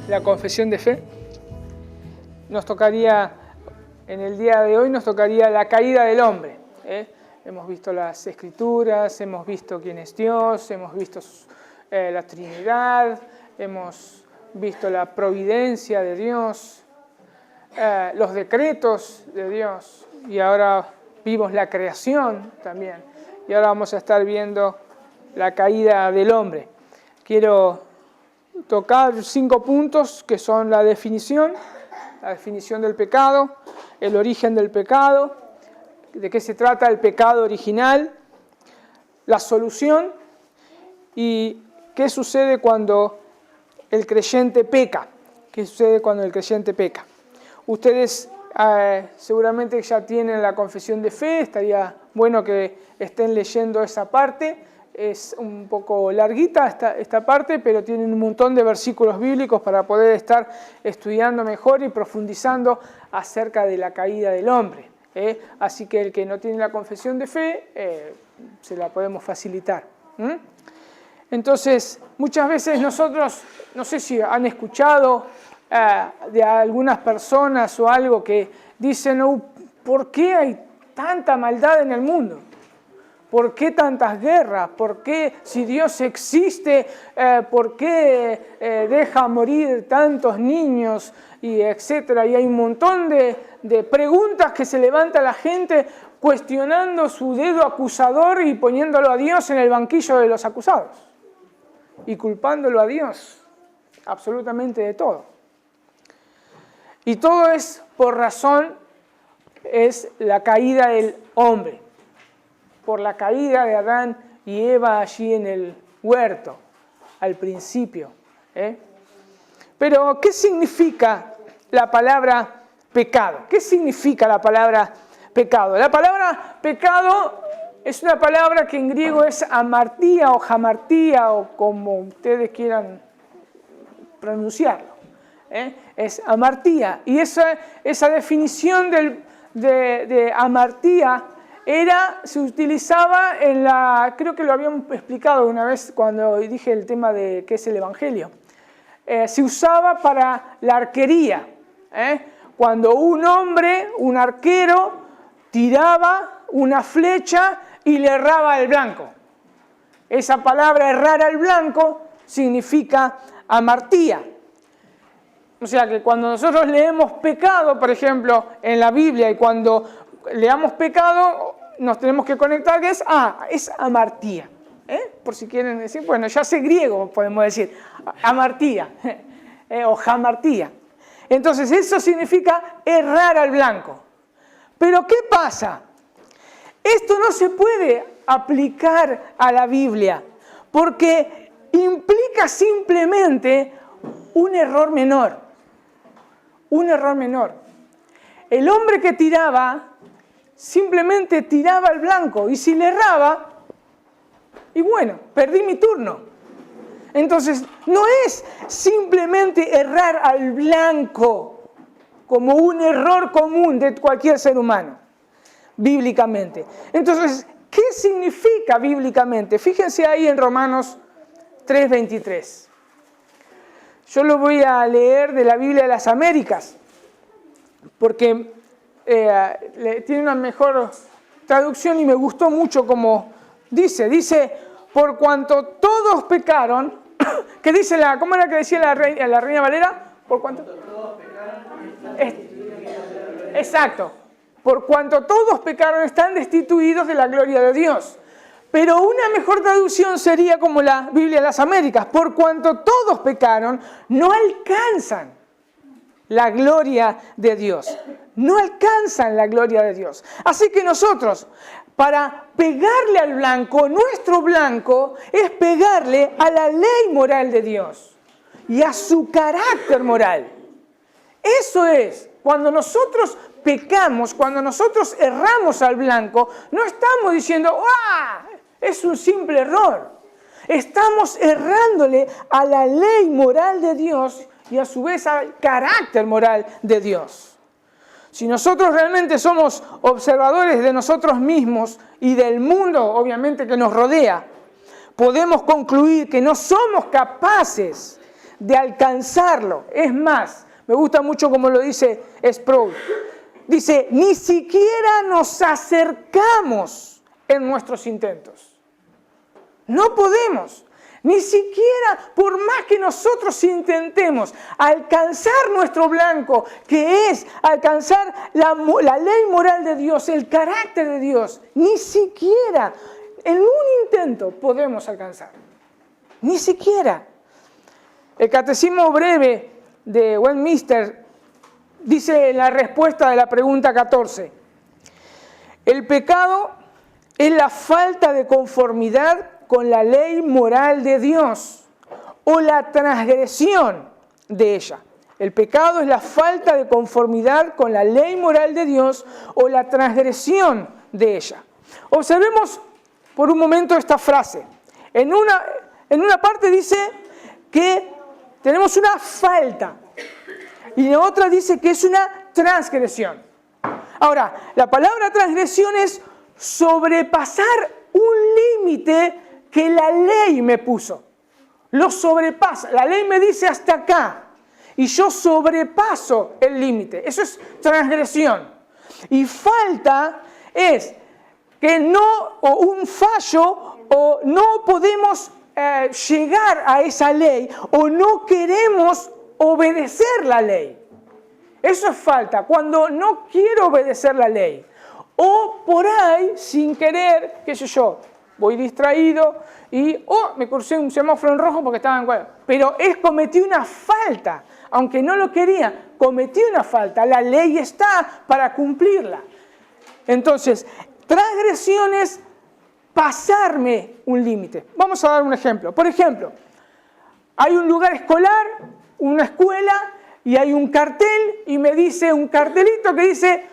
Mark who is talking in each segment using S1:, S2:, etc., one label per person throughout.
S1: la confesión de fe. Nos tocaría, en el día de hoy, nos tocaría la caída del hombre. Hemos visto las Escrituras, hemos visto quién es Dios, hemos visto la Trinidad, hemos visto la providencia de Dios, los decretos de Dios, y ahora vimos la creación también. Y ahora vamos a estar viendo la caída del hombre. Quiero tocar 5 puntos que son la definición del pecado, el origen del pecado, de qué se trata el pecado original, la solución y qué sucede cuando el creyente peca. ¿Qué sucede cuando el creyente peca? Ustedes seguramente ya tienen la confesión de fe, estaría bueno que estén leyendo esa parte. Es un poco larguita esta parte, pero tienen un montón de versículos bíblicos para poder estar estudiando mejor y profundizando acerca de la caída del hombre. Así que el que no tiene la confesión de fe, se la podemos facilitar. Entonces, muchas veces nosotros, no sé si han escuchado de algunas personas o algo que dicen, ¿por qué hay tanta maldad en el mundo? ¿Por qué tantas guerras? ¿Por qué, si Dios existe, por qué deja morir tantos niños? Y etcétera. Y hay un montón de preguntas que se levanta la gente cuestionando su dedo acusador y poniéndolo a Dios en el banquillo de los acusados. Y culpándolo a Dios absolutamente de todo. Y todo es por razón, es la caída del hombre. Por la caída de Adán y Eva allí en el huerto, al principio. Pero, ¿qué significa la palabra pecado? ¿Qué significa la palabra pecado? La palabra pecado es una palabra que en griego es amartía o jamartía, o como ustedes quieran pronunciarlo. Es amartía. Y esa definición de amartía se utilizaba creo que lo habíamos explicado una vez cuando dije el tema de qué es el Evangelio. Se usaba para la arquería. Cuando un hombre, un arquero, tiraba una flecha y le erraba al blanco. Esa palabra errar al blanco significa amartía. O sea que cuando nosotros leemos pecado, por ejemplo, en la Biblia, y cuando leamos pecado, nos tenemos que conectar que es amartía. Por si quieren decir, bueno, ya sé griego, podemos decir, amartía o jamartía. Entonces eso significa errar al blanco. Pero ¿qué pasa? Esto no se puede aplicar a la Biblia porque implica simplemente un error menor. Un error menor. El hombre que tiraba simplemente tiraba al blanco, y si le erraba, y bueno, perdí mi turno. Entonces, no es simplemente errar al blanco como un error común de cualquier ser humano, bíblicamente. Entonces, ¿qué significa bíblicamente? Fíjense ahí en Romanos 3:23. Yo lo voy a leer de la Biblia de las Américas, porque tiene una mejor traducción y me gustó mucho como dice, por cuanto todos pecaron, ¿qué dice ¿cómo era que decía la Reina Valera? Por cuanto todos pecaron, exacto, por cuanto todos pecaron están destituidos de la gloria de Dios. Pero una mejor traducción sería como la Biblia de las Américas, por cuanto todos pecaron, no alcanzan la gloria de Dios. No alcanzan la gloria de Dios. Así que nosotros, para pegarle al blanco, nuestro blanco es pegarle a la ley moral de Dios y a su carácter moral. Eso es, cuando nosotros pecamos, cuando nosotros erramos al blanco, no estamos diciendo, es un simple error. Estamos errándole a la ley moral de Dios y a su vez al carácter moral de Dios. Si nosotros realmente somos observadores de nosotros mismos y del mundo, obviamente, que nos rodea, podemos concluir que no somos capaces de alcanzarlo. Es más, me gusta mucho como lo dice Sproul. Dice, ni siquiera nos acercamos en nuestros intentos. No podemos. Ni siquiera, por más que nosotros intentemos alcanzar nuestro blanco, que es alcanzar la ley moral de Dios, el carácter de Dios, ni siquiera en un intento podemos alcanzar. Ni siquiera. El Catecismo Breve de Westminster dice en la respuesta de la pregunta 14, el pecado es la falta de conformidad con la ley moral de Dios o la transgresión de ella. El pecado es la falta de conformidad con la ley moral de Dios o la transgresión de ella. Observemos por un momento esta frase. En una parte dice que tenemos una falta y en otra dice que es una transgresión. Ahora, la palabra transgresión es sobrepasar un límite que la ley me puso. Lo sobrepasa. La ley me dice hasta acá y yo sobrepaso el límite. Eso es transgresión. Y falta es que no, o un fallo, o no podemos llegar a esa ley, o no queremos obedecer la ley. Eso es falta, cuando no quiero obedecer la ley. O por ahí, sin querer, qué sé yo, voy distraído y me crucé un semáforo en rojo porque estaba en huelga. Pero cometí una falta, aunque no lo quería, cometí una falta. La ley está para cumplirla. Entonces, transgresión es pasarme un límite. Vamos a dar un ejemplo. Por ejemplo, hay un lugar escolar, una escuela, y hay un cartel y me dice un cartelito que dice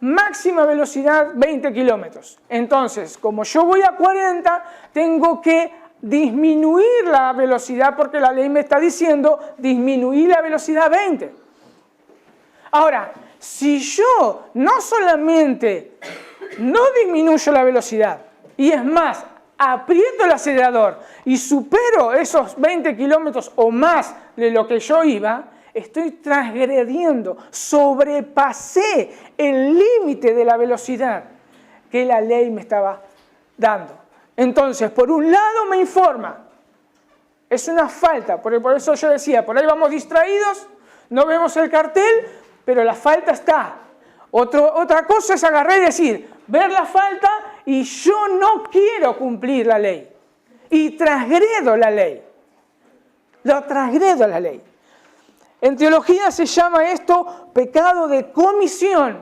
S1: máxima velocidad 20 kilómetros. Entonces, como yo voy a 40, tengo que disminuir la velocidad porque la ley me está diciendo disminuir la velocidad a 20. Ahora, si yo no solamente no disminuyo la velocidad, y es más, aprieto el acelerador y supero esos 20 kilómetros o más de lo que yo iba, estoy transgrediendo, sobrepasé el límite de la velocidad que la ley me estaba dando. Entonces, por un lado me informa, es una falta, por eso yo decía, por ahí vamos distraídos, no vemos el cartel, pero la falta está. Otra cosa es agarrar y decir, ver la falta y yo no quiero cumplir la ley. Y transgredo la ley. Lo transgredo la ley. En teología se llama esto pecado de comisión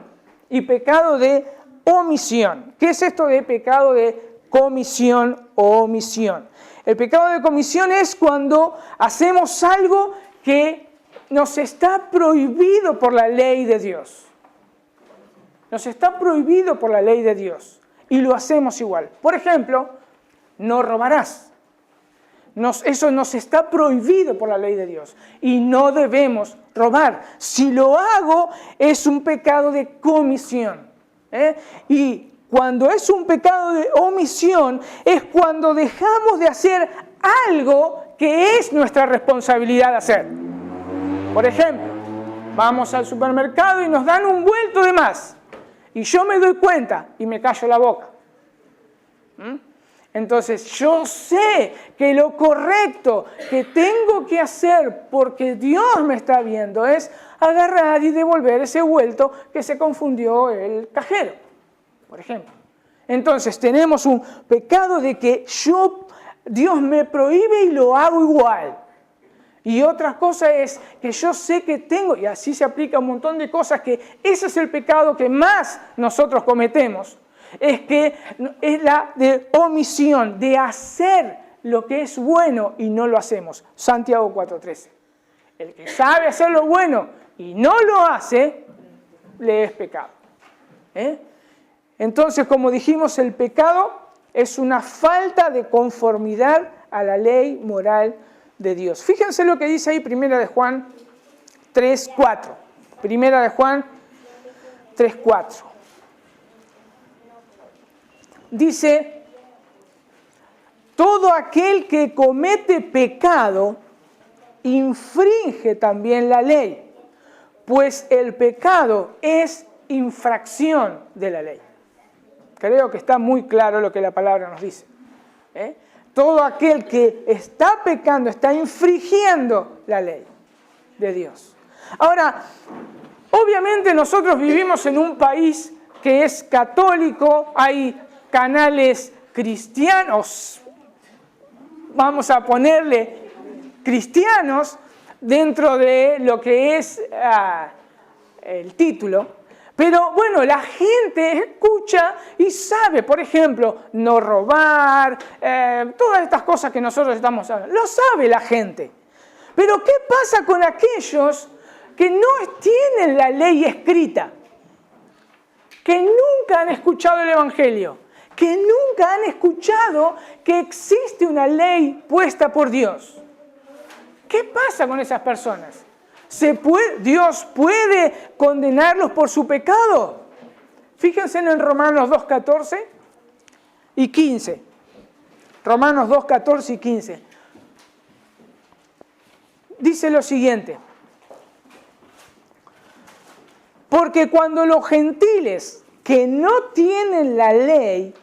S1: y pecado de omisión. ¿Qué es esto de pecado de comisión o omisión? El pecado de comisión es cuando hacemos algo que nos está prohibido por la ley de Dios. Nos está prohibido por la ley de Dios y lo hacemos igual. Por ejemplo, no robarás. Eso nos está prohibido por la ley de Dios y no debemos robar. Si lo hago, es un pecado de comisión. Y cuando es un pecado de omisión, es cuando dejamos de hacer algo que es nuestra responsabilidad hacer. Por ejemplo, vamos al supermercado y nos dan un vuelto de más. Y yo me doy cuenta y me callo la boca. Entonces yo sé que lo correcto que tengo que hacer porque Dios me está viendo es agarrar y devolver ese vuelto que se confundió el cajero, por ejemplo. Entonces tenemos un pecado de que Dios me prohíbe y lo hago igual. Y otra cosa es que yo sé que tengo, y así se aplica un montón de cosas, que ese es el pecado que más nosotros cometemos. Es que es la de omisión, de hacer lo que es bueno y no lo hacemos. Santiago 4:13. El que sabe hacer lo bueno y no lo hace, le es pecado. Entonces, como dijimos, el pecado es una falta de conformidad a la ley moral de Dios. Fíjense lo que dice ahí 1 de Juan 3:4. 1 de Juan 3:4. Dice, todo aquel que comete pecado infringe también la ley, pues el pecado es infracción de la ley. Creo que está muy claro lo que la palabra nos dice. Todo aquel que está pecando está infringiendo la ley de Dios. Ahora, obviamente nosotros vivimos en un país que es católico, hay canales cristianos, vamos a ponerle cristianos dentro de lo que es el título, pero bueno, la gente escucha y sabe, por ejemplo, no robar, todas estas cosas que nosotros estamos hablando, lo sabe la gente. Pero ¿qué pasa con aquellos que no tienen la ley escrita? Que nunca han escuchado el Evangelio, que nunca han escuchado que existe una ley puesta por Dios. ¿Qué pasa con esas personas? ¿Dios puede condenarlos por su pecado? Fíjense en Romanos 2:14 y 15. Romanos 2:14 y 15. Dice lo siguiente: porque cuando los gentiles que no tienen la ley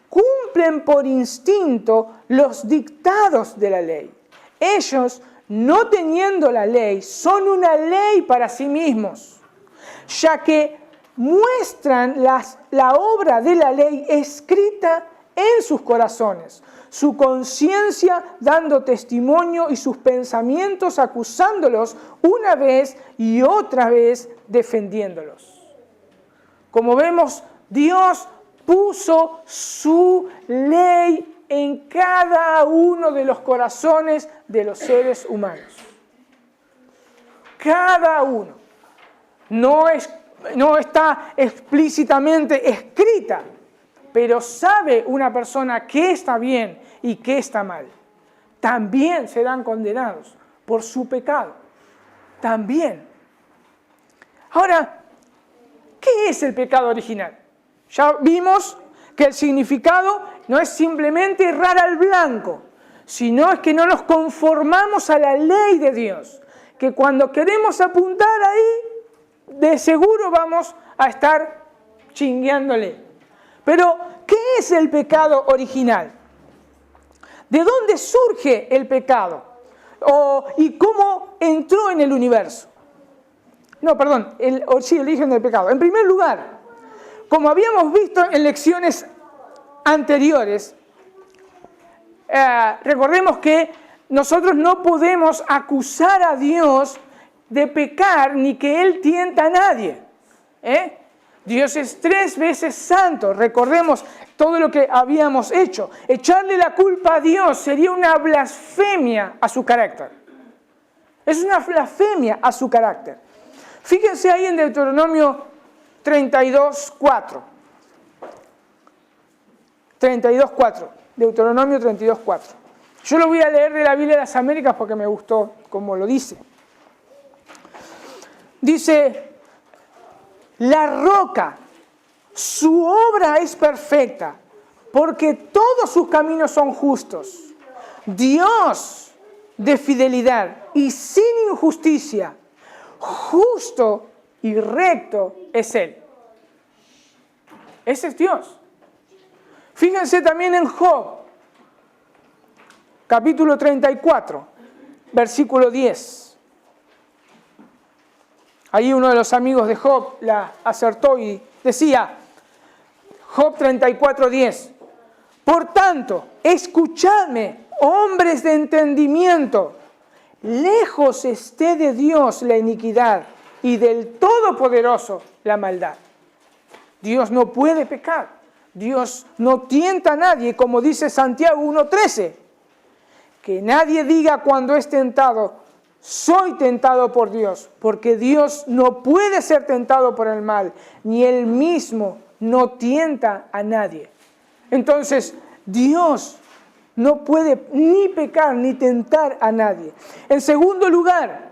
S1: cumplen por instinto los dictados de la ley, ellos, no teniendo la ley, son una ley para sí mismos, ya que muestran la obra de la ley escrita en sus corazones, su conciencia dando testimonio y sus pensamientos acusándolos una vez y otra vez defendiéndolos. Como vemos, Dios puso su ley en cada uno de los corazones de los seres humanos. Cada uno. No está explícitamente escrita, pero sabe una persona qué está bien y qué está mal. También serán condenados por su pecado. También. Ahora, ¿qué es el pecado original? Ya vimos que el significado no es simplemente errar al blanco, sino es que no nos conformamos a la ley de Dios, que cuando queremos apuntar ahí, de seguro vamos a estar chingueándole. Pero, ¿qué es el pecado original? ¿De dónde surge el pecado? ¿Y cómo entró en el universo? No, perdón, el origen del pecado. En primer lugar, como habíamos visto en lecciones anteriores, recordemos que nosotros no podemos acusar a Dios de pecar ni que Él tienta a nadie. Dios es 3 veces santo. Recordemos todo lo que habíamos hecho. Echarle la culpa a Dios sería una blasfemia a su carácter. Es una blasfemia a su carácter. Fíjense ahí en Deuteronomio 32:4. 32:4. Deuteronomio 32:4. Yo lo voy a leer de la Biblia de las Américas porque me gustó como lo dice. Dice: la roca, su obra es perfecta, porque todos sus caminos son justos. Dios de fidelidad y sin injusticia, justo y recto es Él. Ese es Dios. Fíjense también en Job, capítulo 34, versículo 10. Ahí uno de los amigos de Job la acertó y decía, Job 34:10, por tanto, escuchadme, hombres de entendimiento, lejos esté de Dios la iniquidad y del Todopoderoso la maldad. Dios no puede pecar, Dios no tienta a nadie, como dice Santiago 1:13, que nadie diga cuando es tentado, soy tentado por Dios, porque Dios no puede ser tentado por el mal, ni Él mismo no tienta a nadie. Entonces, Dios no puede ni pecar ni tentar a nadie. En segundo lugar,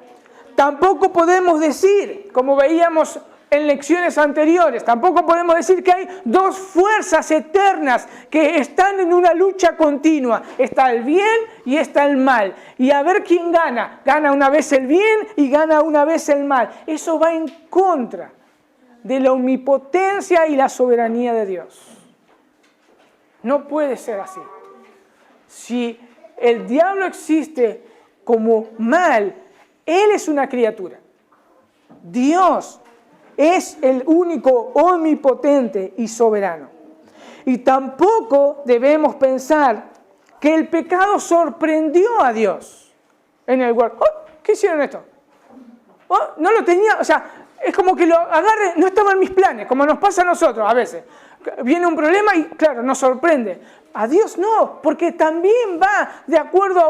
S1: tampoco podemos decir, como veíamos en lecciones anteriores. Tampoco podemos decir que hay dos fuerzas eternas que están en una lucha continua. Está el bien y está el mal. Y a ver quién gana. Gana una vez el bien y gana una vez el mal. Eso va en contra de la omnipotencia y la soberanía de Dios. No puede ser así. Si el diablo existe como mal, él es una criatura. Dios es el único omnipotente y soberano. Y tampoco debemos pensar que el pecado sorprendió a Dios en el huerto. Oh, ¿qué hicieron esto? Oh, no lo tenía, o sea, es como que lo agarre, no estaba en mis planes, como nos pasa a nosotros a veces. Viene un problema y claro, nos sorprende. A Dios no, porque también va de acuerdo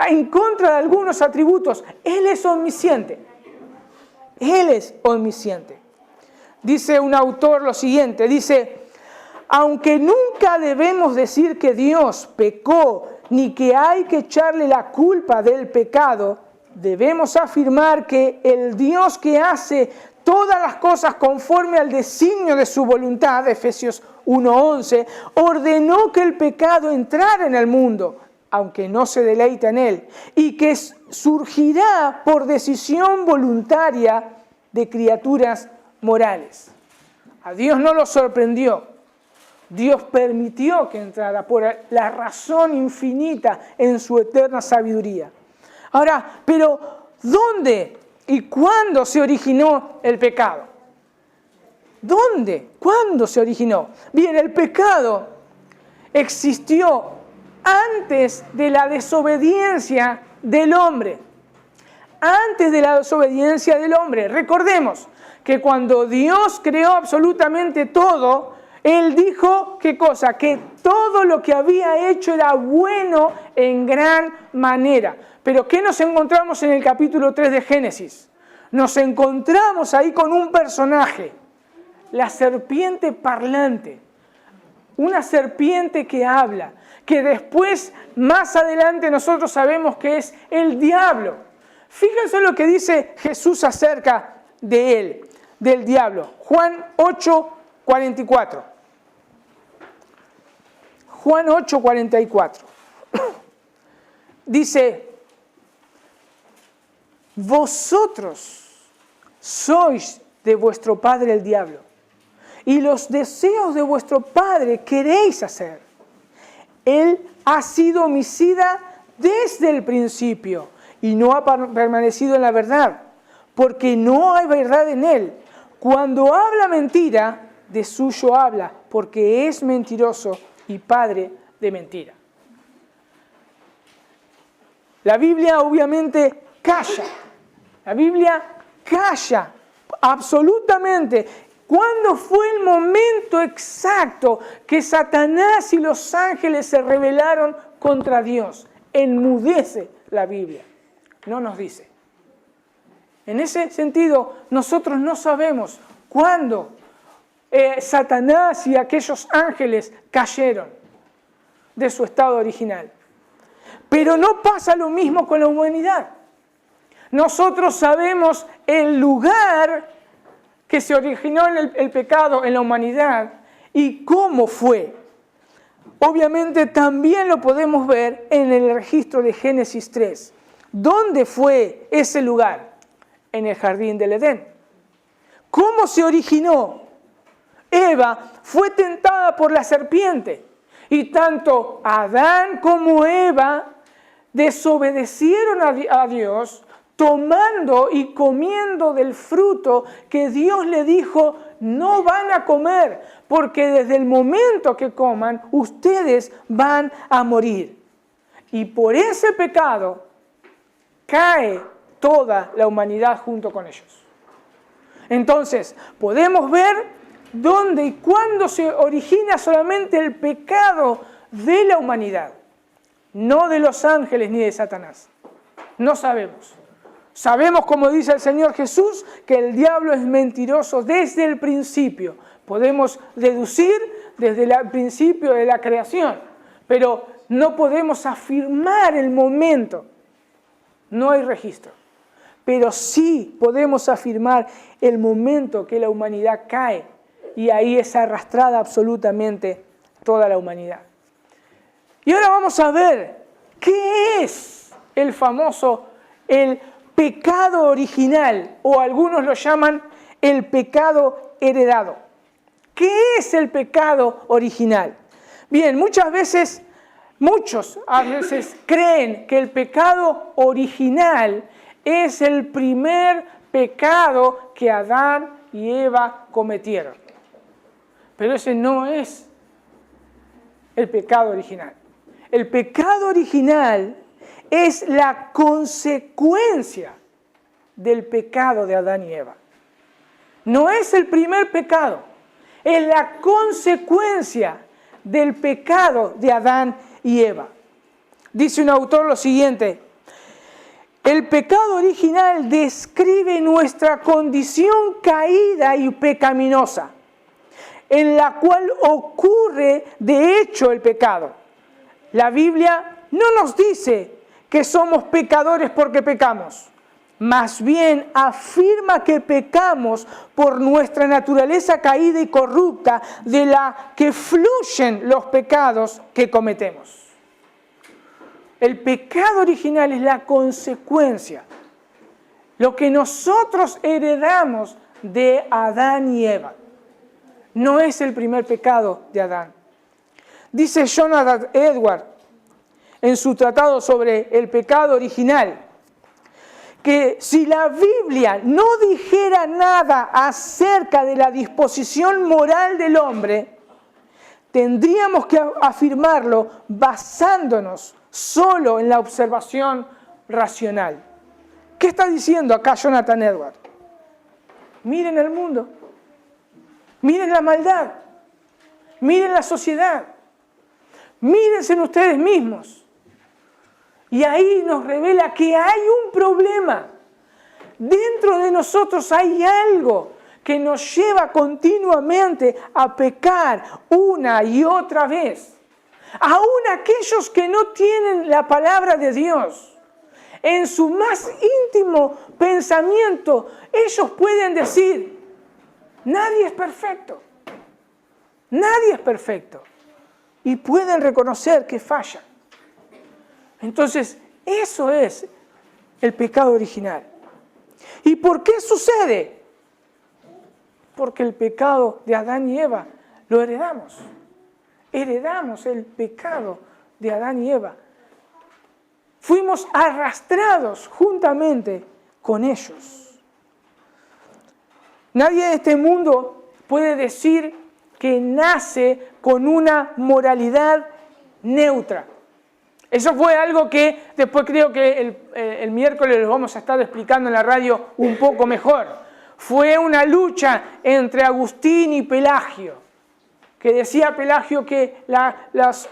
S1: en contra de algunos atributos. Él es omnisciente. Él es omnisciente. Dice un autor lo siguiente, dice, aunque nunca debemos decir que Dios pecó, ni que hay que echarle la culpa del pecado, debemos afirmar que el Dios que hace todas las cosas conforme al designio de su voluntad, Efesios 1:11, ordenó que el pecado entrara en el mundo, aunque no se deleita en él, y que surgirá por decisión voluntaria de criaturas morales. A Dios no lo sorprendió. Dios permitió que entrara por la razón infinita en su eterna sabiduría. Ahora, pero ¿dónde y cuándo se originó el pecado? ¿Dónde? ¿Cuándo se originó? Bien, el pecado existió antes de la desobediencia del hombre. Antes de la desobediencia del hombre. Recordemos que cuando Dios creó absolutamente todo, Él dijo, ¿qué cosa? Que todo lo que había hecho era bueno en gran manera. Pero ¿qué nos encontramos en el capítulo 3 de Génesis? Nos encontramos ahí con un personaje, la serpiente parlante. Una serpiente que habla, que después, más adelante, nosotros sabemos que es el diablo. Fíjense lo que dice Jesús acerca de él, del diablo. Juan 8:44. Juan 8:44. Dice, vosotros sois de vuestro padre el diablo, y los deseos de vuestro padre queréis hacer. Él ha sido homicida desde el principio y no ha permanecido en la verdad, porque no hay verdad en él. Cuando habla mentira, de suyo habla, porque es mentiroso y padre de mentira. La Biblia obviamente calla. La Biblia calla absolutamente. ¿Cuándo fue el momento exacto que Satanás y los ángeles se rebelaron contra Dios? Enmudece la Biblia. No nos dice. En ese sentido, nosotros no sabemos cuándo Satanás y aquellos ángeles cayeron de su estado original. Pero no pasa lo mismo con la humanidad. Nosotros sabemos el lugar que se originó en el pecado en la humanidad y cómo fue. Obviamente también lo podemos ver en el registro de Génesis 3. ¿Dónde fue ese lugar? En el jardín del Edén. ¿Cómo se originó? Eva fue tentada por la serpiente y tanto Adán como Eva desobedecieron a Dios, tomando y comiendo del fruto que Dios le dijo, no van a comer, porque desde el momento que coman, ustedes van a morir. Y por ese pecado cae toda la humanidad junto con ellos. Entonces, podemos ver dónde y cuándo se origina solamente el pecado de la humanidad, no de los ángeles ni de Satanás. No sabemos. Sabemos, como dice el Señor Jesús, que el diablo es mentiroso desde el principio. Podemos deducir desde el principio de la creación, pero no podemos afirmar el momento. No hay registro. pero sí podemos afirmar el momento que la humanidad cae y ahí es arrastrada absolutamente toda la humanidad. Y ahora vamos a ver qué es el pecado original, o algunos lo llaman el pecado heredado. ¿Qué es el pecado original? Bien, muchos a veces creen que el pecado original es el primer pecado que Adán y Eva cometieron. Pero ese no es el pecado original. El pecado original es la consecuencia del pecado de Adán y Eva. No es el primer pecado, es la consecuencia del pecado de Adán y Eva. Dice un autor lo siguiente: el pecado original describe nuestra condición caída y pecaminosa, en la cual ocurre de hecho el pecado. La Biblia no nos dice que somos pecadores porque pecamos. Más bien afirma que pecamos por nuestra naturaleza caída y corrupta, de la que fluyen los pecados que cometemos. El pecado original es la consecuencia, lo que nosotros heredamos de Adán y Eva. No es el primer pecado de Adán. Dice Jonathan Edwards en su tratado sobre el pecado original, que si la Biblia no dijera nada acerca de la disposición moral del hombre, tendríamos que afirmarlo basándonos solo en la observación racional. ¿Qué está diciendo acá Jonathan Edwards? Miren el mundo, miren la maldad, miren la sociedad, mírense en ustedes mismos. Y ahí nos revela que hay un problema. Dentro de nosotros hay algo que nos lleva continuamente a pecar una y otra vez. Aún aquellos que no tienen la palabra de Dios, en su más íntimo pensamiento, ellos pueden decir: nadie es perfecto. Nadie es perfecto. Y pueden reconocer que fallan. Entonces, eso es el pecado original. ¿Y por qué sucede? Porque el pecado de Adán y Eva lo heredamos. Heredamos el pecado de Adán y Eva. Fuimos arrastrados juntamente con ellos. Nadie en este mundo puede decir que nace con una moralidad neutra. Eso fue algo que después creo que el miércoles lo vamos a estar explicando en la radio un poco mejor. Fue una lucha entre Agustín y Pelagio, que decía Pelagio que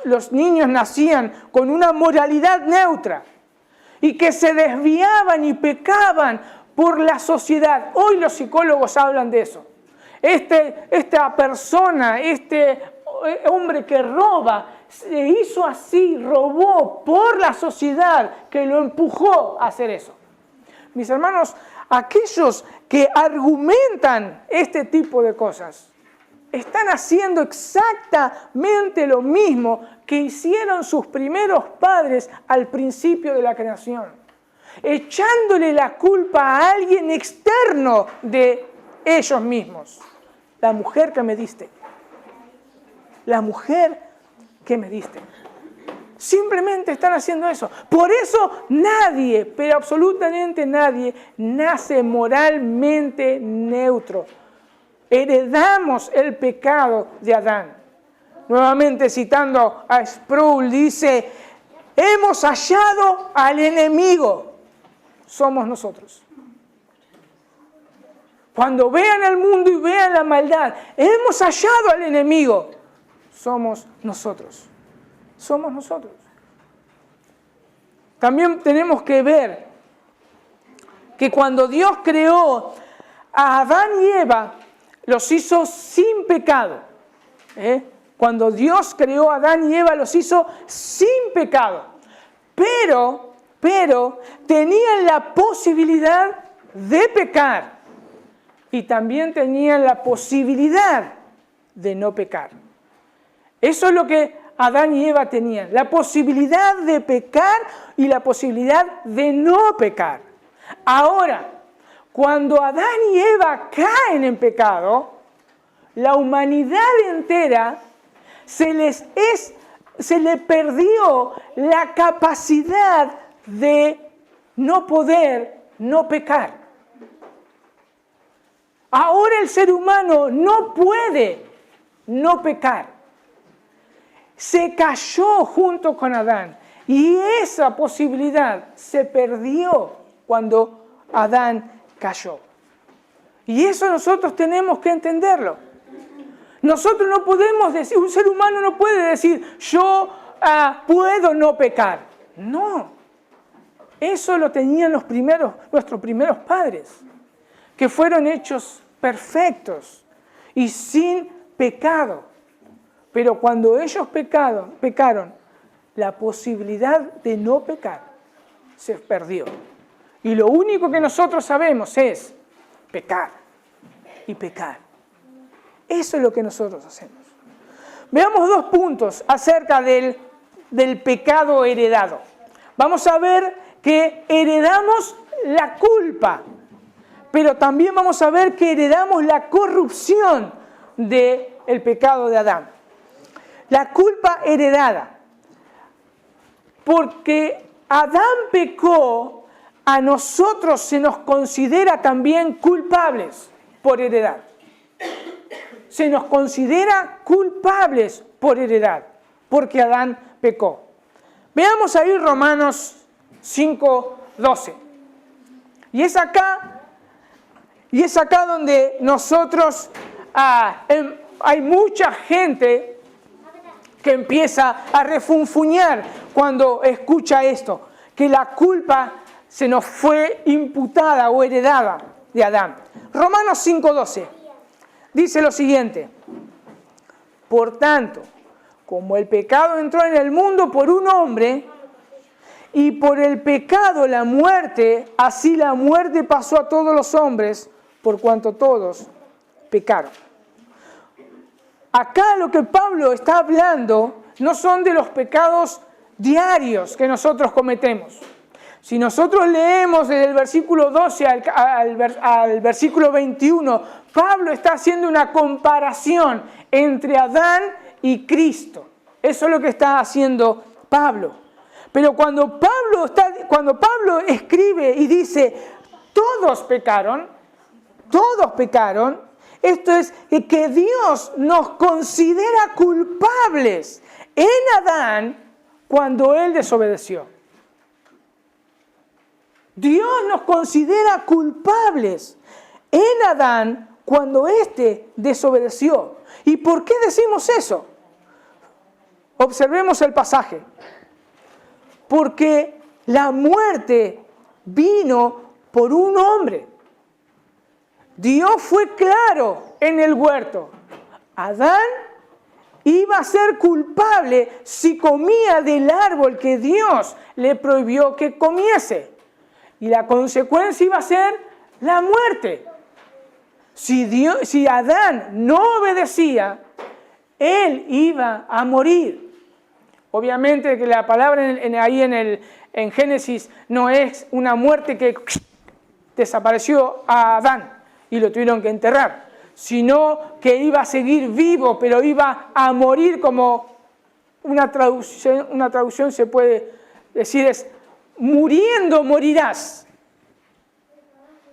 S1: los niños nacían con una moralidad neutra y que se desviaban y pecaban por la sociedad. Hoy los psicólogos hablan de eso. Esta persona, este hombre que roba, se hizo así, robó por la sociedad que lo empujó a hacer eso. Mis hermanos, aquellos que argumentan este tipo de cosas están haciendo exactamente lo mismo que hicieron sus primeros padres al principio de la creación, echándole la culpa a alguien externo de ellos mismos. La mujer que me diste. La mujer que me diste. Simplemente están haciendo eso. Por eso nadie, pero absolutamente nadie, nace moralmente neutro. Heredamos el pecado de Adán. Nuevamente citando a Sproul, dice: hemos hallado al enemigo. Somos nosotros. Cuando vean el mundo y vean la maldad, hemos hallado al enemigo. Somos nosotros. Somos nosotros. También tenemos que ver que cuando Dios creó a Adán y Eva, los hizo sin pecado. Cuando Dios creó a Adán y Eva, los hizo sin pecado. Pero pero tenían la posibilidad de pecar y también tenían la posibilidad de no pecar. Eso es lo que Adán y Eva tenían, la posibilidad de pecar y la posibilidad de no pecar. Ahora, cuando Adán y Eva caen en pecado, la humanidad entera se le perdió la capacidad de no poder no pecar. Ahora el ser humano no puede no pecar. Se cayó junto con Adán y esa posibilidad se perdió cuando Adán cayó. Y eso nosotros tenemos que entenderlo. Nosotros no podemos decir, un ser humano no puede decir, yo puedo no pecar. No. Eso lo tenían nuestros primeros padres, que fueron hechos perfectos y sin pecado. Pero cuando ellos pecaron, la posibilidad de no pecar se perdió. Y lo único que nosotros sabemos es pecar y pecar. Eso es lo que nosotros hacemos. Veamos 2 puntos acerca del pecado heredado. Vamos a ver que heredamos la culpa, pero también vamos a ver que heredamos la corrupción del pecado de Adán. La culpa heredada. Porque Adán pecó, a nosotros se nos considera también culpables por heredad. Se nos considera culpables por heredad, porque Adán pecó. Veamos ahí Romanos 5:12. Y es acá donde nosotros, hay mucha gente que empieza a refunfuñar cuando escucha esto, que la culpa se nos fue imputada o heredada de Adán. Romanos 5:12 dice lo siguiente: por tanto, como el pecado entró en el mundo por un hombre, y por el pecado la muerte, así la muerte pasó a todos los hombres, por cuanto todos pecaron. Acá lo que Pablo está hablando no son de los pecados diarios que nosotros cometemos. Si nosotros leemos desde el versículo 12 al versículo 21, Pablo está haciendo una comparación entre Adán y Cristo. Eso es lo que está haciendo Pablo. Pero cuando Pablo escribe y dice, todos pecaron, esto es que Dios nos considera culpables en Adán cuando él desobedeció. Dios nos considera culpables en Adán cuando éste desobedeció. ¿Y por qué decimos eso? Observemos el pasaje. Porque la muerte vino por un hombre. Dios fue claro en el huerto. Adán iba a ser culpable si comía del árbol que Dios le prohibió que comiese. Y la consecuencia iba a ser la muerte. Si Adán no obedecía, él iba a morir. Obviamente que la palabra ahí en Génesis no es una muerte que desapareció a Adán y lo tuvieron que enterrar, sino que iba a seguir vivo, pero iba a morir, como una traducción se puede decir es, muriendo morirás.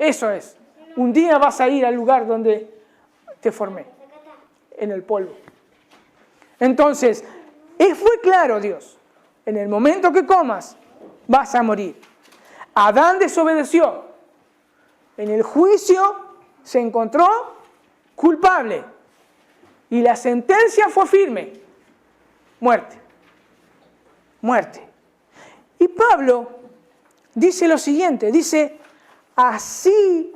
S1: Eso es. Un día vas a ir al lugar donde te formé, en el polvo. Entonces, fue claro Dios, en el momento que comas, vas a morir. Adán desobedeció. En el juicio se encontró culpable. Y la sentencia fue firme. Muerte. Muerte. Y Pablo dice lo siguiente, dice, así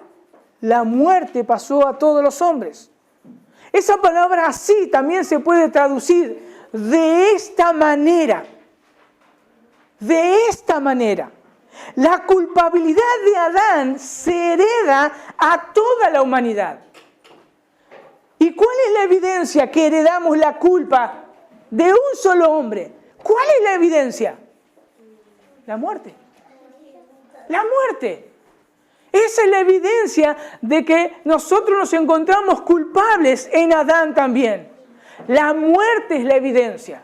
S1: la muerte pasó a todos los hombres. Esa palabra así también se puede traducir de esta manera. De esta manera. la culpabilidad de Adán se hereda a toda la humanidad. ¿Y cuál es la evidencia que heredamos la culpa de un solo hombre? ¿Cuál es la evidencia? La muerte. La muerte. Esa es la evidencia de que nosotros nos encontramos culpables en Adán también. La muerte es la evidencia.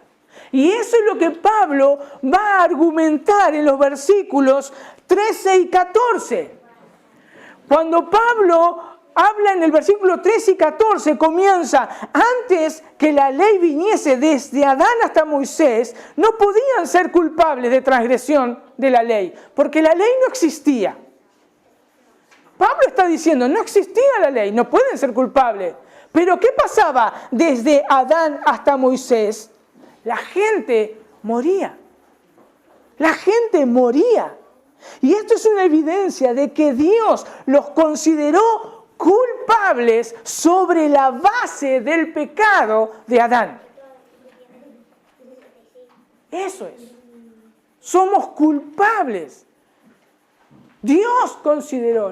S1: Y eso es lo que Pablo va a argumentar en los versículos 13 y 14. Cuando Pablo habla en el versículo 13 y 14, comienza: antes que la ley viniese desde Adán hasta Moisés, no podían ser culpables de transgresión de la ley, porque la ley no existía. Pablo está diciendo, no existía la ley, no pueden ser culpables. Pero ¿qué pasaba desde Adán hasta Moisés? La gente moría. La gente moría. Y esto es una evidencia de que Dios los consideró culpables sobre la base del pecado de Adán. Eso es. Somos culpables. Dios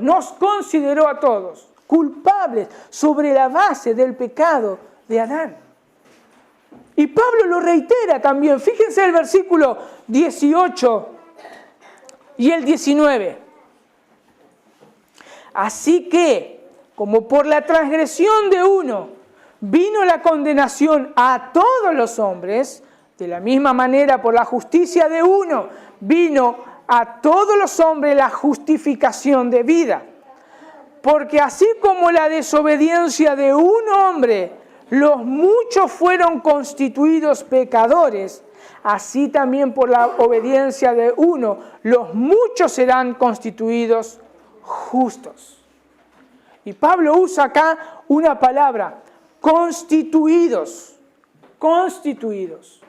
S1: nos consideró a todos culpables sobre la base del pecado de Adán. Y Pablo lo reitera también. Fíjense el versículo 18 y el 19. Así que, como por la transgresión de uno vino la condenación a todos los hombres, de la misma manera por la justicia de uno vino a todos los hombres la justificación de vida. Porque así como la desobediencia de un hombre, los muchos fueron constituidos pecadores, así también por la obediencia de uno, los muchos serán constituidos justos. Y Pablo usa acá una palabra, constituidos, constituidos.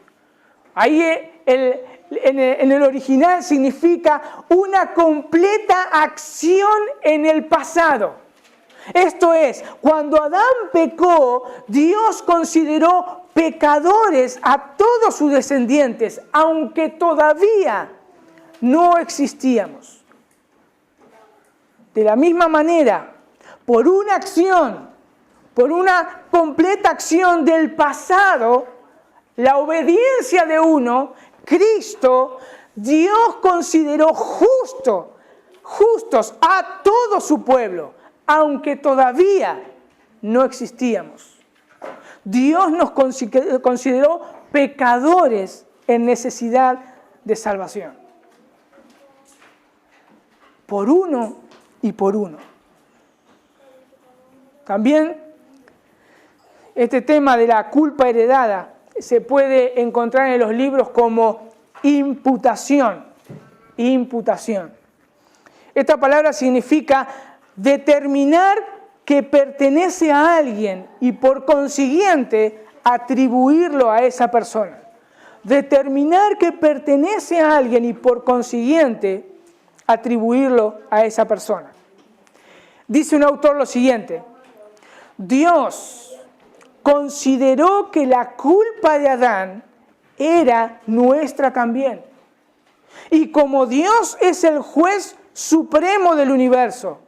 S1: Ahí en el original significa una completa acción en el pasado. Esto es, cuando Adán pecó, Dios consideró pecadores a todos sus descendientes, aunque todavía no existíamos. De la misma manera, por una acción, por una completa acción del pasado, la obediencia de uno, Cristo, Dios consideró justos a todo su pueblo, aunque todavía no existíamos. Dios nos consideró pecadores en necesidad de salvación. Por uno y por uno. También este tema de la culpa heredada se puede encontrar en los libros como imputación. Imputación. Esta palabra significa determinar que pertenece a alguien y por consiguiente atribuirlo a esa persona. Determinar que pertenece a alguien y por consiguiente atribuirlo a esa persona. Dice un autor lo siguiente: Dios consideró que la culpa de Adán era nuestra también. Y como Dios es el juez supremo del universo,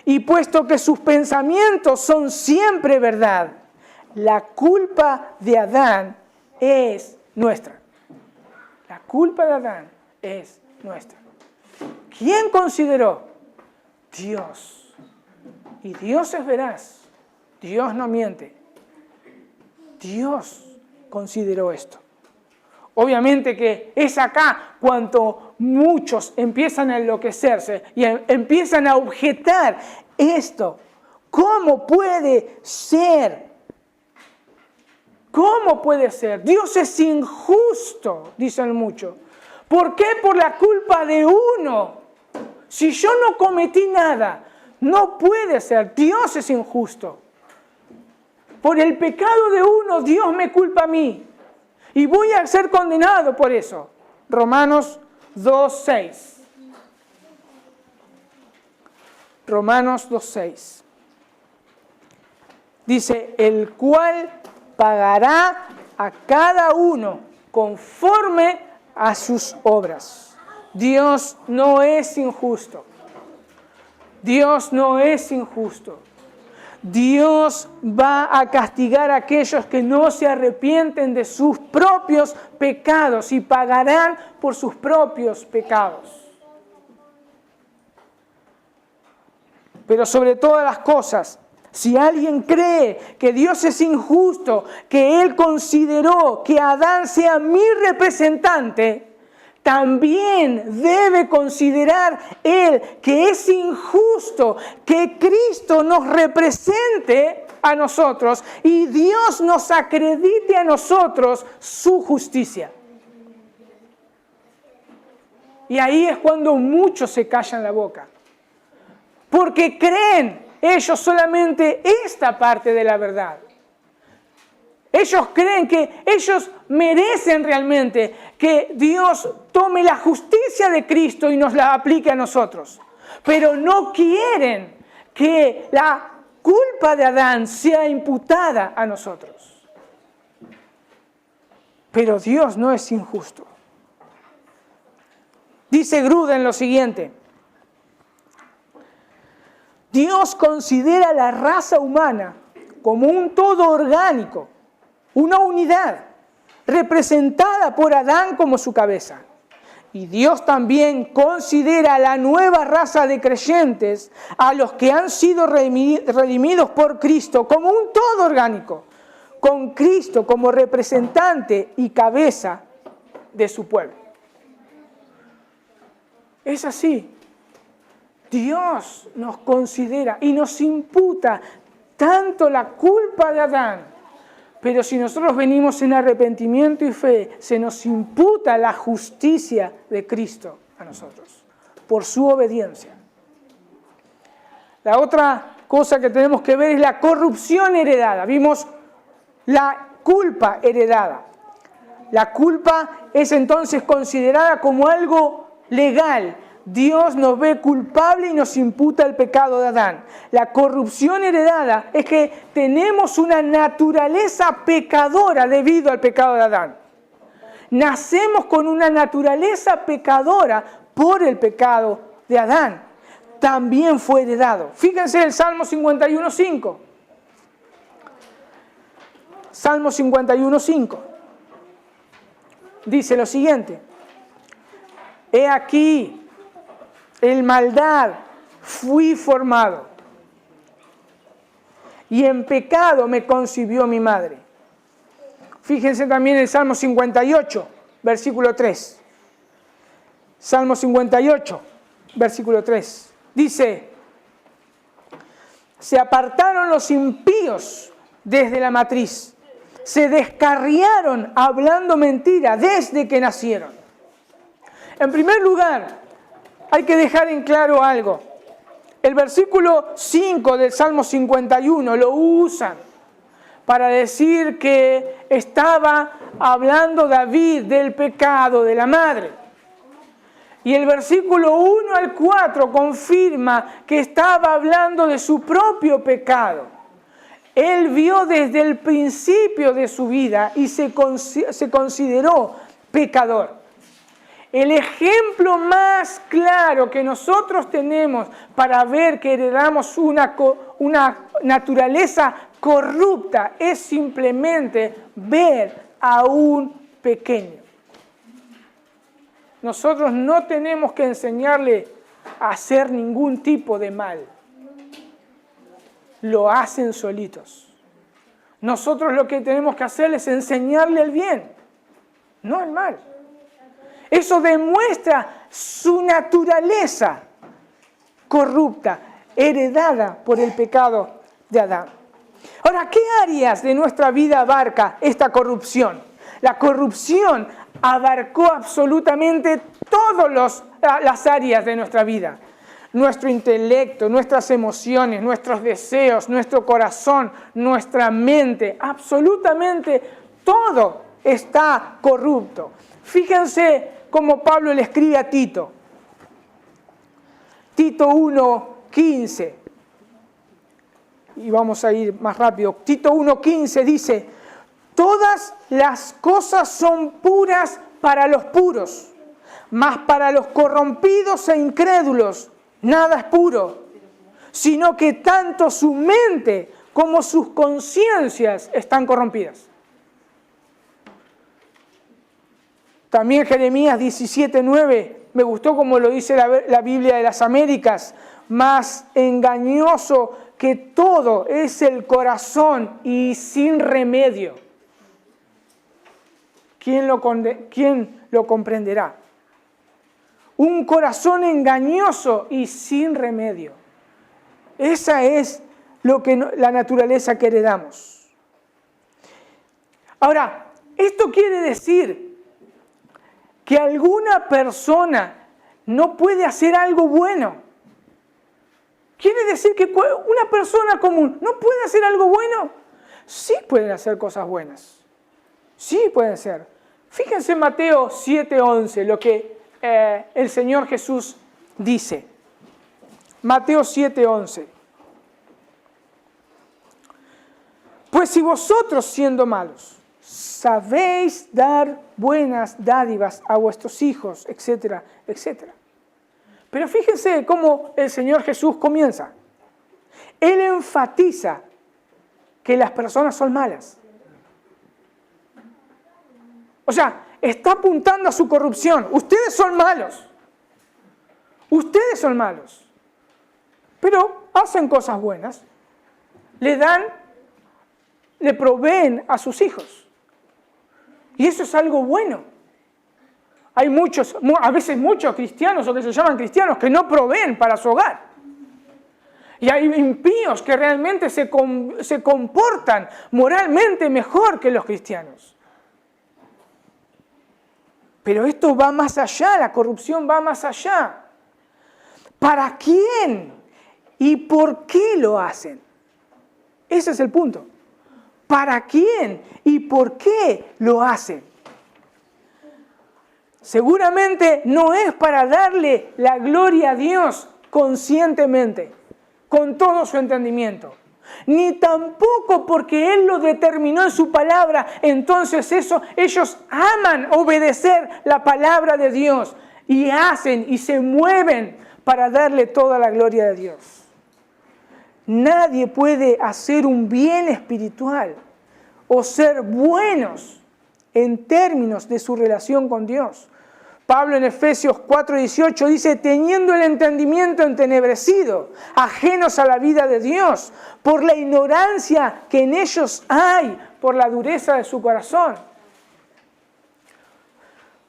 S1: y puesto que sus pensamientos son siempre verdad, la culpa de Adán es nuestra. La culpa de Adán es nuestra. ¿Quién consideró? Dios. Y Dios es veraz. Dios no miente. Dios consideró esto. Obviamente que es acá cuando muchos empiezan a enloquecerse y empiezan a objetar esto. ¿Cómo puede ser? ¿Cómo puede ser? Dios es injusto, dicen muchos. ¿Por qué? Por la culpa de uno. Si yo no cometí nada, no puede ser. Dios es injusto. Por el pecado de uno, Dios me culpa a mí. Y voy a ser condenado por eso. Romanos 2:6. Romanos 2:6. Dice, el cual pagará a cada uno conforme a sus obras. Dios no es injusto. Dios no es injusto. Dios va a castigar a aquellos que no se arrepienten de sus propios pecados y pagarán por sus propios pecados. Pero sobre todas las cosas, si alguien cree que Dios es injusto, que Él consideró que Adán sea mi representante, también debe considerar Él que es injusto que Cristo nos represente a nosotros y Dios nos acredite a nosotros su justicia. Y ahí es cuando muchos se callan la boca, porque creen ellos solamente esta parte de la verdad. Ellos creen que ellos merecen realmente que Dios tome la justicia de Cristo y nos la aplique a nosotros. Pero no quieren que la culpa de Adán sea imputada a nosotros. Pero Dios no es injusto. Dice Gruden lo siguiente: Dios considera la raza humana como un todo orgánico, una unidad, representada por Adán como su cabeza. Y Dios también considera a la nueva raza de creyentes, a los que han sido redimidos por Cristo, como un todo orgánico, con Cristo como representante y cabeza de su pueblo. Es así. Dios nos considera y nos imputa tanto la culpa de Adán, pero si nosotros venimos en arrepentimiento y fe, se nos imputa la justicia de Cristo a nosotros, por su obediencia. La otra cosa que tenemos que ver es la corrupción heredada. Vimos la culpa heredada. La culpa es entonces considerada como algo legal. Dios nos ve culpable y nos imputa el pecado de Adán. La corrupción heredada es que tenemos una naturaleza pecadora debido al pecado de Adán. Nacemos con una naturaleza pecadora por el pecado de Adán. También fue heredado. Fíjense el Salmo 51.5. Salmo 51.5. Dice lo siguiente: He aquí, en maldad fui formado, y en pecado me concibió mi madre. Fíjense también el Salmo 58, versículo 3. Salmo 58, versículo 3. Dice: Se apartaron los impíos desde la matriz, se descarriaron hablando mentira desde que nacieron. En primer lugar, hay que dejar en claro algo. El versículo 5 del Salmo 51 lo usan para decir que estaba hablando David del pecado de la madre. Y el versículo 1 al 4 confirma que estaba hablando de su propio pecado. Él vio desde el principio de su vida y se consideró pecador. El ejemplo más claro que nosotros tenemos para ver que heredamos una naturaleza corrupta es simplemente ver a un pequeño. Nosotros no tenemos que enseñarle a hacer ningún tipo de mal. Lo hacen solitos. Nosotros lo que tenemos que hacer es enseñarle el bien, no el mal. Eso demuestra su naturaleza corrupta, heredada por el pecado de Adán. Ahora, ¿qué áreas de nuestra vida abarca esta corrupción? La corrupción abarcó absolutamente todas las áreas de nuestra vida. Nuestro intelecto, nuestras emociones, nuestros deseos, nuestro corazón, nuestra mente, absolutamente todo está corrupto. Fíjense cómo Pablo le escribe a Tito. Tito 1:15. Y vamos a ir más rápido. Tito 1:15 dice: Todas las cosas son puras para los puros, Mas para los corrompidos e incrédulos nada es puro, sino que tanto su mente como sus conciencias están corrompidas. También Jeremías 17:9, me gustó como lo dice la Biblia de las Américas, más engañoso que todo es el corazón y sin remedio. ¿Quién lo comprenderá? Un corazón engañoso y sin remedio. Esa es lo que la naturaleza que heredamos. Ahora, esto quiere decir que alguna persona no puede hacer algo bueno. ¿Quiere decir que una persona común no puede hacer algo bueno? Sí pueden hacer cosas buenas. Sí pueden ser. Fíjense en Mateo 7:11, lo que el Señor Jesús dice. Mateo 7:11. Pues si vosotros siendo malos sabéis dar buenas dádivas a vuestros hijos, etcétera, etcétera. Pero fíjense cómo el Señor Jesús comienza. Él enfatiza que las personas son malas. O sea, está apuntando a su corrupción. Ustedes son malos. Ustedes son malos. Pero hacen cosas buenas. Le proveen a sus hijos. Y eso es algo bueno. Hay a veces muchos cristianos o que se llaman cristianos que no proveen para su hogar. Y hay impíos que realmente se comportan moralmente mejor que los cristianos. Pero esto va más allá, la corrupción va más allá. ¿Para quién y por qué lo hacen? Ese es el punto. ¿Para quién y por qué lo hacen? Seguramente no es para darle la gloria a Dios conscientemente, con todo su entendimiento. Ni tampoco porque Él lo determinó en su palabra. Entonces ellos aman obedecer la palabra de Dios y hacen y se mueven para darle toda la gloria de Dios. Nadie puede hacer un bien espiritual o ser buenos en términos de su relación con Dios. Pablo en Efesios 4:18 dice, teniendo el entendimiento entenebrecido, ajenos a la vida de Dios, por la ignorancia que en ellos hay, por la dureza de su corazón.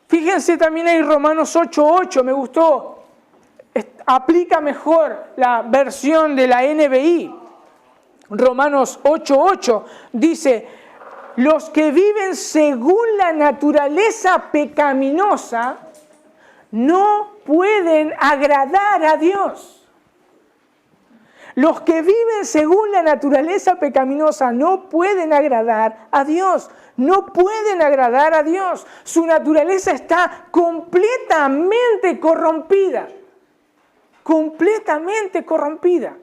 S1: Fíjense también en Romanos 8:8, me gustó, aplica mejor la versión de la NBI. Romanos 8:8 dice, los que viven según la naturaleza pecaminosa no pueden agradar a Dios. Los que viven según la naturaleza pecaminosa no pueden agradar a Dios. No pueden agradar a Dios. Su naturaleza está completamente corrompida. Completamente corrompida.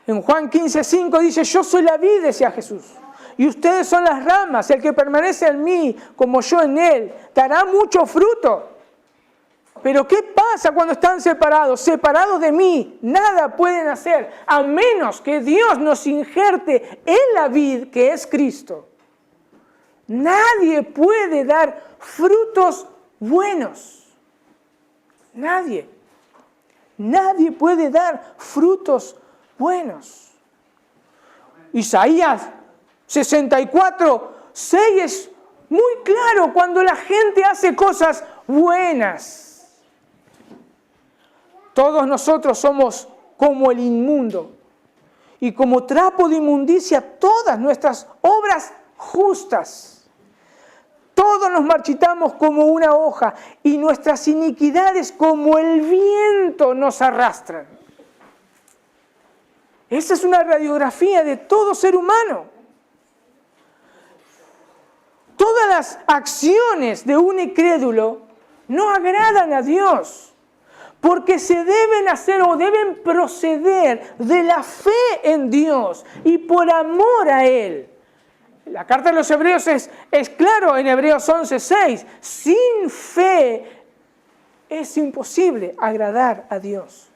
S1: En Juan 15:5 dice, yo soy la vid, decía Jesús, y ustedes son las ramas. El que permanece en mí, como yo en él, dará mucho fruto. Pero ¿qué pasa cuando están separados? Separados de mí, nada pueden hacer, a menos que Dios nos injerte en la vid, que es Cristo. Nadie puede dar frutos buenos. Nadie. Nadie puede dar frutos buenos. Isaías 64:6 es muy claro cuando la gente hace cosas buenas. Todos nosotros somos como el inmundo y como trapo de inmundicia todas nuestras obras justas. Todos nos marchitamos como una hoja y nuestras iniquidades como el viento nos arrastran. Esa es una radiografía de todo ser humano. Todas las acciones de un incrédulo no agradan a Dios, porque se deben hacer o deben proceder de la fe en Dios y por amor a Él. La carta de los Hebreos es claro en Hebreos 11:6. Sin fe es imposible agradar a Dios.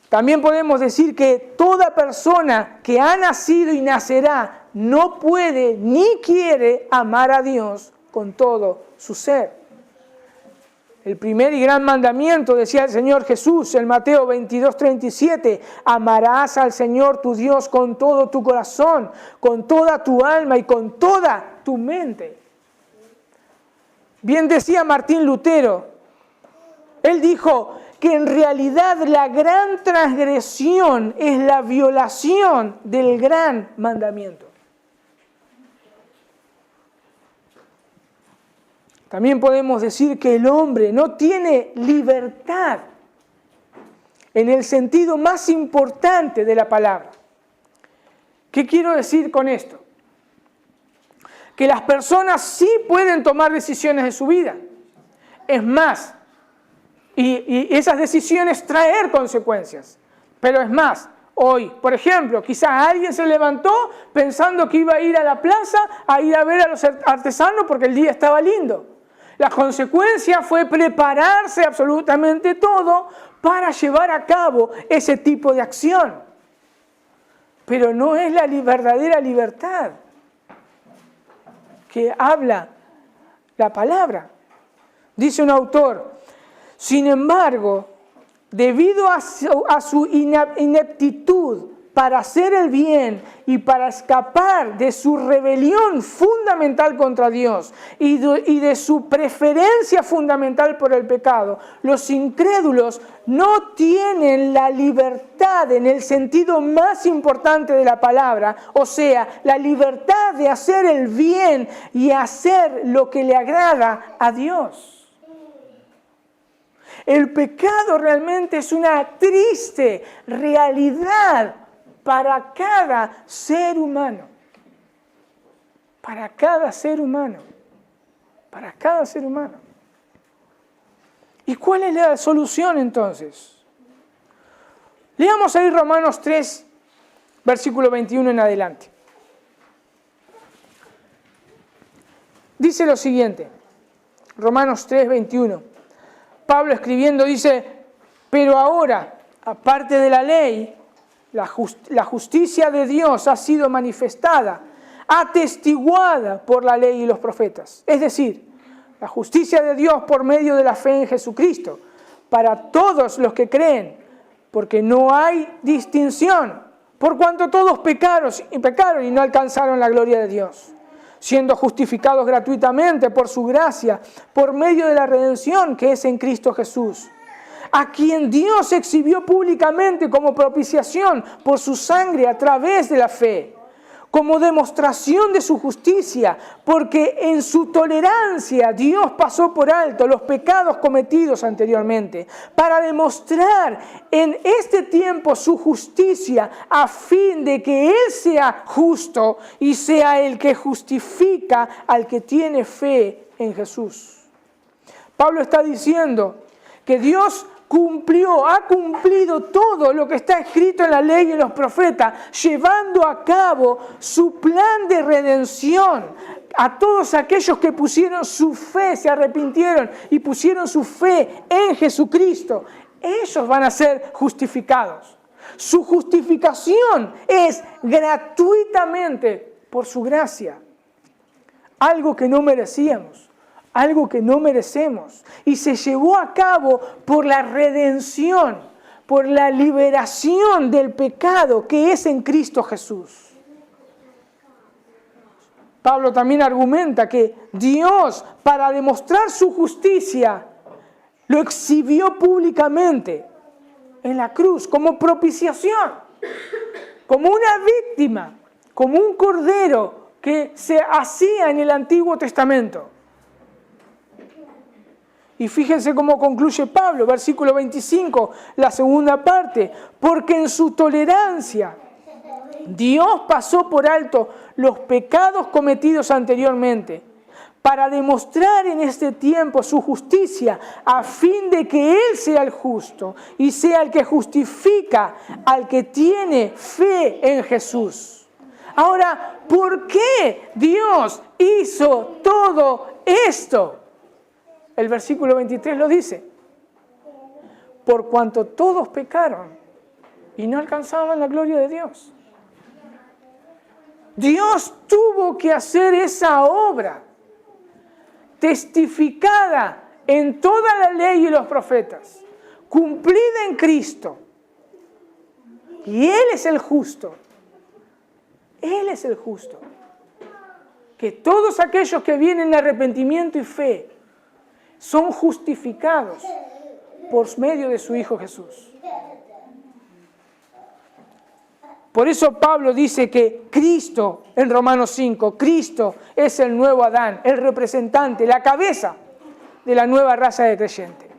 S1: También podemos decir que toda persona que ha nacido y nacerá no puede ni quiere amar a Dios con todo su ser. El primer y gran mandamiento, decía el Señor Jesús en Mateo 22:37, amarás al Señor tu Dios con todo tu corazón, con toda tu alma y con toda tu mente. Bien decía Martín Lutero, él dijo que en realidad la gran transgresión es la violación del gran mandamiento. También podemos decir que el hombre no tiene libertad en el sentido más importante de la palabra. ¿Qué quiero decir con esto? Que las personas sí pueden tomar decisiones de su vida. Es más, y esas decisiones traer consecuencias. Pero es más, hoy, por ejemplo, quizá alguien se levantó pensando que iba a ir a la plaza a ir a ver a los artesanos porque el día estaba lindo. La consecuencia fue prepararse absolutamente todo para llevar a cabo ese tipo de acción. Pero no es la verdadera libertad que habla la palabra. Dice un autor, sin embargo, debido a su ineptitud para hacer el bien y para escapar de su rebelión fundamental contra Dios y de su preferencia fundamental por el pecado, los incrédulos no tienen la libertad en el sentido más importante de la palabra, o sea, la libertad de hacer el bien y hacer lo que le agrada a Dios. El pecado realmente es una triste realidad para cada ser humano. Para cada ser humano. Para cada ser humano. ¿Y cuál es la solución entonces? Leamos ahí Romanos 3, versículo 21 en adelante. Dice lo siguiente. Romanos 3, 21. Pablo escribiendo dice, pero ahora, aparte de la ley, la justicia de Dios ha sido manifestada, atestiguada por la ley y los profetas. Es decir, la justicia de Dios por medio de la fe en Jesucristo, para todos los que creen, porque no hay distinción, por cuanto todos pecaron y no alcanzaron la gloria de Dios, siendo justificados gratuitamente por su gracia, por medio de la redención que es en Cristo Jesús, a quien Dios exhibió públicamente como propiciación por su sangre a través de la fe, como demostración de su justicia, porque en su tolerancia Dios pasó por alto los pecados cometidos anteriormente, para demostrar en este tiempo su justicia, a fin de que Él sea justo y sea el que justifica al que tiene fe en Jesús. Pablo está diciendo que Dios ha cumplido todo lo que está escrito en la ley y en los profetas, llevando a cabo su plan de redención a todos aquellos que pusieron su fe, se arrepintieron y pusieron su fe en Jesucristo. Ellos van a ser justificados. Su justificación es gratuitamente por su gracia, algo que no merecíamos. Algo que no merecemos, y se llevó a cabo por la redención, por la liberación del pecado que es en Cristo Jesús. Pablo también argumenta que Dios, para demostrar su justicia, lo exhibió públicamente en la cruz como propiciación, como una víctima, como un cordero que se hacía en el Antiguo Testamento. Y fíjense cómo concluye Pablo, versículo 25, la segunda parte. Porque en su tolerancia Dios pasó por alto los pecados cometidos anteriormente, para demostrar en este tiempo su justicia, a fin de que Él sea el justo y sea el que justifica al que tiene fe en Jesús. Ahora, ¿por qué Dios hizo todo esto? El versículo 23 lo dice. Por cuanto todos pecaron y no alcanzaban la gloria de Dios. Dios tuvo que hacer esa obra testificada en toda la ley y los profetas, cumplida en Cristo. Y Él es el justo. Él es el justo. Que todos aquellos que vienen en arrepentimiento y fe son justificados por medio de su Hijo Jesús. Por eso Pablo dice que Cristo, en Romanos 5, Cristo es el nuevo Adán, el representante, la cabeza de la nueva raza de creyentes.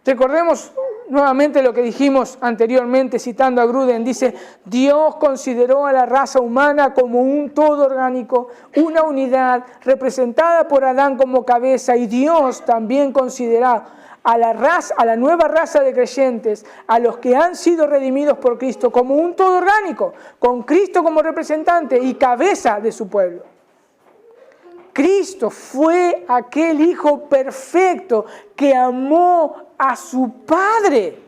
S1: Recordemos nuevamente lo que dijimos anteriormente citando a Gruden. Dice, Dios consideró a la raza humana como un todo orgánico, una unidad representada por Adán como cabeza, y Dios también considera a la nueva raza de creyentes, a los que han sido redimidos por Cristo, como un todo orgánico, con Cristo como representante y cabeza de su pueblo. Cristo fue aquel Hijo perfecto que amó a su Padre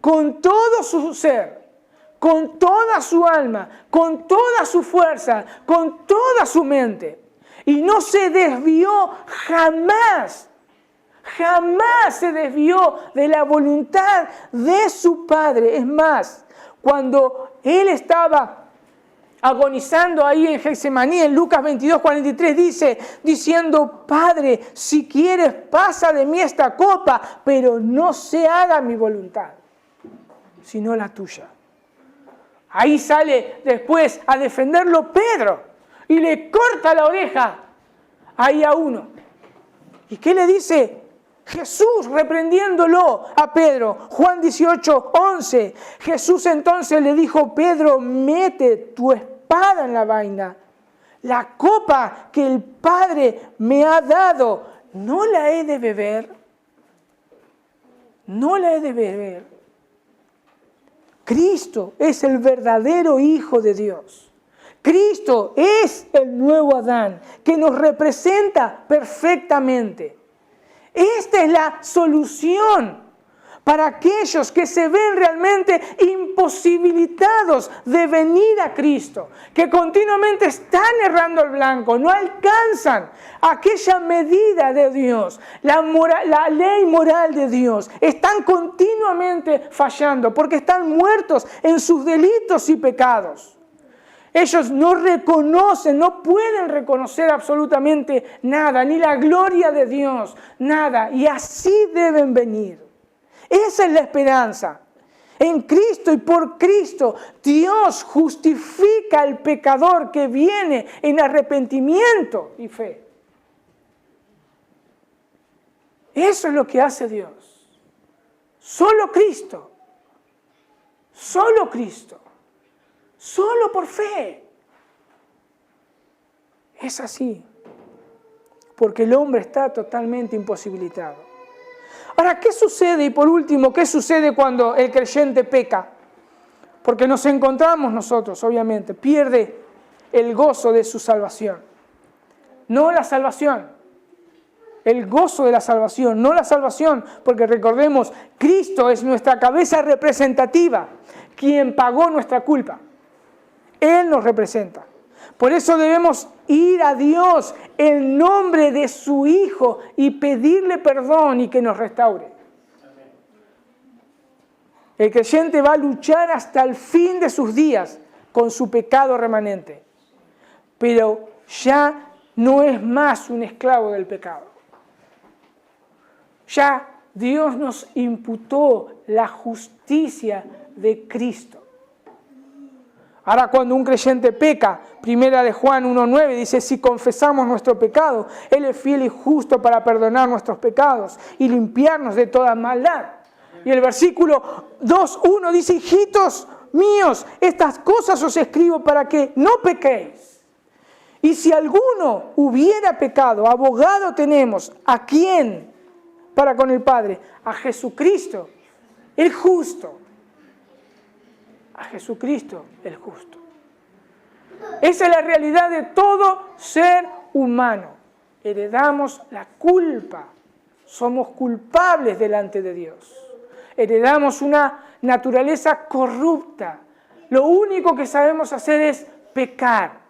S1: con todo su ser, con toda su alma, con toda su fuerza, con toda su mente. Y no se desvió jamás. Jamás se desvió de la voluntad de su Padre. Es más, cuando Él estaba agonizando ahí en Getsemaní, en Lucas 22:43 dice, diciendo, Padre, si quieres pasa de mí esta copa, pero no se haga mi voluntad, sino la tuya. Ahí sale después a defenderlo Pedro y le corta la oreja ahí a uno. ¿Y qué le dice Jesús reprendiéndolo a Pedro? Juan 18:11. Jesús entonces le dijo, Pedro, mete tu espada en la vaina. La copa que el Padre me ha dado, ¿no la he de beber? ¿No la he de beber? Cristo es el verdadero Hijo de Dios. Cristo es el nuevo Adán que nos representa perfectamente. Esta es la solución para aquellos que se ven realmente imposibilitados de venir a Cristo, que continuamente están errando el blanco, no alcanzan aquella medida de Dios, la ley moral de Dios. Están continuamente fallando porque están muertos en sus delitos y pecados. Ellos no reconocen, no pueden reconocer absolutamente nada, ni la gloria de Dios, nada. Y así deben venir. Esa es la esperanza. En Cristo y por Cristo, Dios justifica al pecador que viene en arrepentimiento y fe. Eso es lo que hace Dios. Solo Cristo. Solo Cristo. Solo por fe. Es así. Porque el hombre está totalmente imposibilitado. Ahora, ¿qué sucede? Y por último, ¿qué sucede cuando el creyente peca? Porque nos encontramos nosotros, obviamente, pierde el gozo de su salvación. No la salvación. El gozo de la salvación, no la salvación, porque recordemos, Cristo es nuestra cabeza representativa, quien pagó nuestra culpa. Él nos representa. Por eso debemos ir a Dios en nombre de su Hijo y pedirle perdón y que nos restaure. El creyente va a luchar hasta el fin de sus días con su pecado remanente. Pero ya no es más un esclavo del pecado. Ya Dios nos imputó la justicia de Cristo. Ahora cuando un creyente peca, primera de Juan 1:9 dice, si confesamos nuestro pecado, Él es fiel y justo para perdonar nuestros pecados y limpiarnos de toda maldad. Y el versículo 2:1 dice, hijitos míos, estas cosas os escribo para que no pequéis. Y si alguno hubiera pecado, abogado tenemos, ¿a quién? Para con el Padre, a Jesucristo, el justo. a Jesucristo el justo. Esa es la realidad de todo ser humano. Heredamos la culpa. Somos culpables delante de Dios. Heredamos una naturaleza corrupta. Lo único que sabemos hacer es pecar.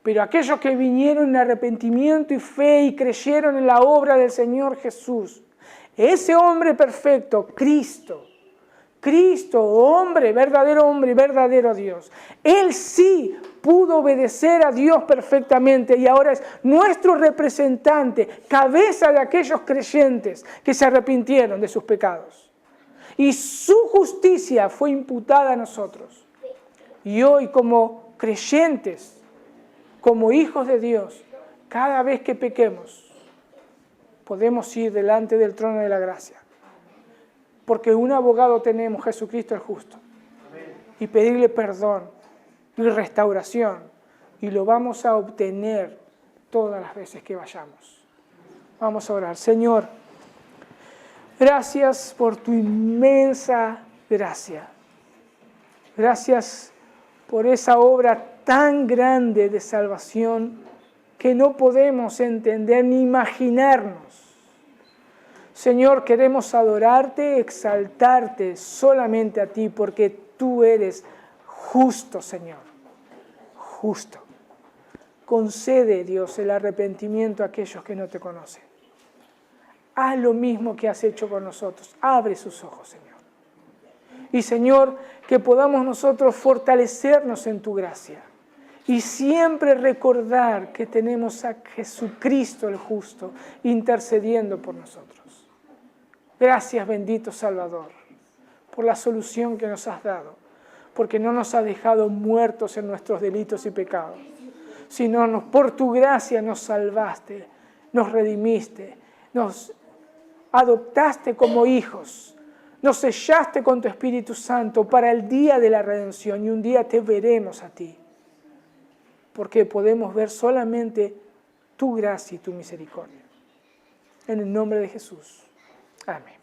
S1: Pero aquellos que vinieron en arrepentimiento y fe y creyeron en la obra del Señor Jesús, ese hombre perfecto, Cristo, hombre, verdadero Dios, Él sí pudo obedecer a Dios perfectamente y ahora es nuestro representante, cabeza de aquellos creyentes que se arrepintieron de sus pecados. Y su justicia fue imputada a nosotros. Y hoy como creyentes, como hijos de Dios, cada vez que pequemos, podemos ir delante del trono de la gracia. Porque un abogado tenemos, Jesucristo el justo. Y pedirle perdón y restauración. Y lo vamos a obtener todas las veces que vayamos. Vamos a orar. Señor, gracias por tu inmensa gracia. Gracias por esa obra tan grande de salvación que no podemos entender ni imaginarnos. Señor, queremos adorarte, exaltarte solamente a ti, porque tú eres justo, Señor, justo. Concede, Dios, el arrepentimiento a aquellos que no te conocen. Haz lo mismo que has hecho con nosotros. Abre sus ojos, Señor. Y, Señor, que podamos nosotros fortalecernos en tu gracia y siempre recordar que tenemos a Jesucristo el justo intercediendo por nosotros. Gracias, bendito Salvador, por la solución que nos has dado, porque no nos has dejado muertos en nuestros delitos y pecados, sino por tu gracia nos salvaste, nos redimiste, nos adoptaste como hijos, nos sellaste con tu Espíritu Santo para el día de la redención y un día te veremos a ti, porque podemos ver solamente tu gracia y tu misericordia. En el nombre de Jesús. Amén.